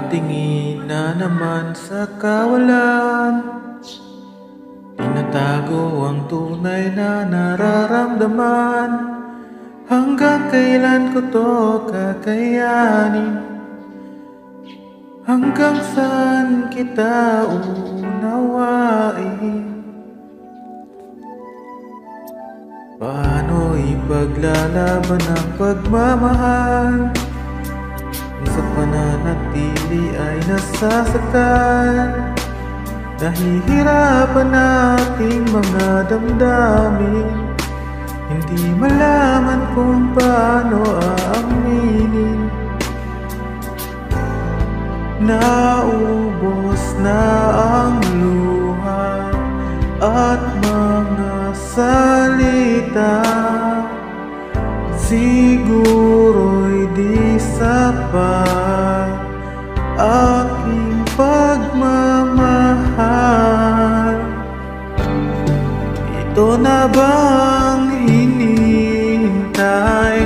Nakatingin na naman sa kawalan, tinatago ang tunay na nararamdaman. Hanggang kailan ko to kakayanin? Hanggang saan kita unawain? Paano ipaglalaban ang pagmamahal kung sa pananatili ay nasasaktan? Nahihirapan ating mga damdamin, hindi malaman kung paano aaminin. Naubos na ang luha at mga salita, siguro'y di sapat aking pagmamahal. Ito na bang hinihintay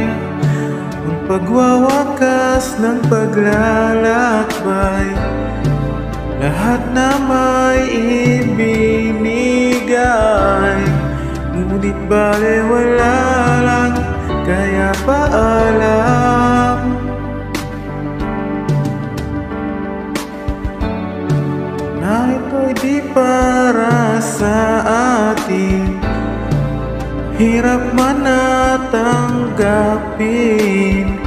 ang pagwawakas ng paglalakbay? Lahat na may ibinigay, ngunit balewala lang, kaya paalam. Na ito'y di para sa atin, hirap man natanggapin.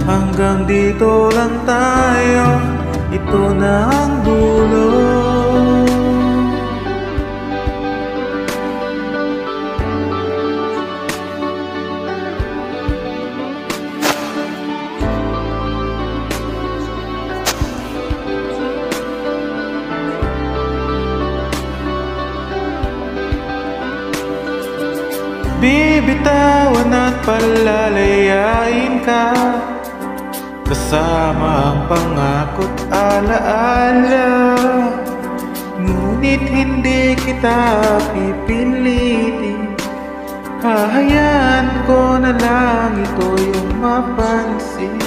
Hanggang dito lang tayo, ito na ang dulo. Bibitawan at palalayain ka, kasama ang pangako't alaala. Ngunit hindi kita pipilitin, hahayaan ko na lang ito yung mapansin.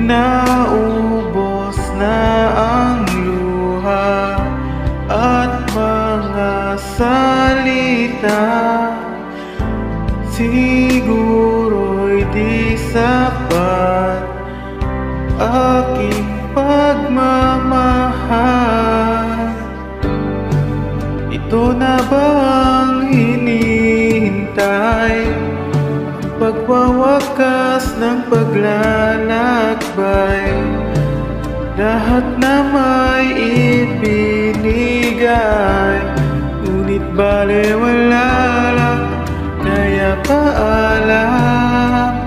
Naubos na ang luha at mga salita, siguro'y di sapat aking pagmamahal. Ito na bang hinihintay ang pagwawakas ng paglalakbay? Lahat na may ibinigay, ngunit balewala lang, kaya paalam.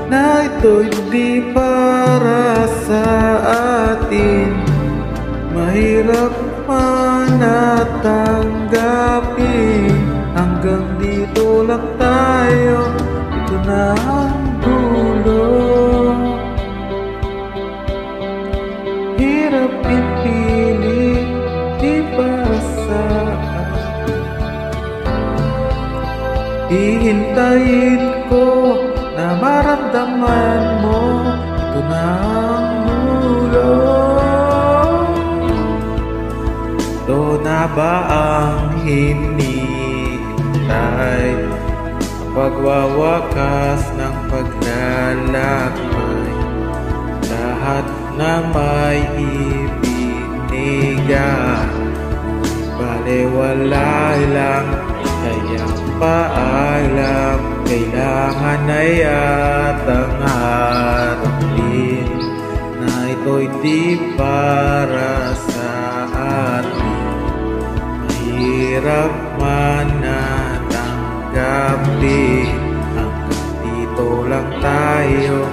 Na ito'y di para sa atin, mahirap man natanggapin. Hanggang dito lang tayo, ito na ang dulo. Hirap ipilit, di para sa atin. Hihintayin ko na maramdaman mo, ito na ang dulo. Ito na ba ang hinihintay, ang pagwawakas ng paglalakbay? Lahat na may ibinigay, balewala lang, kaya paalam. Kailangan ay atang harapin na ito'y di para sa atin. Mahirap man natanggapin, hanggang dito lang tayo,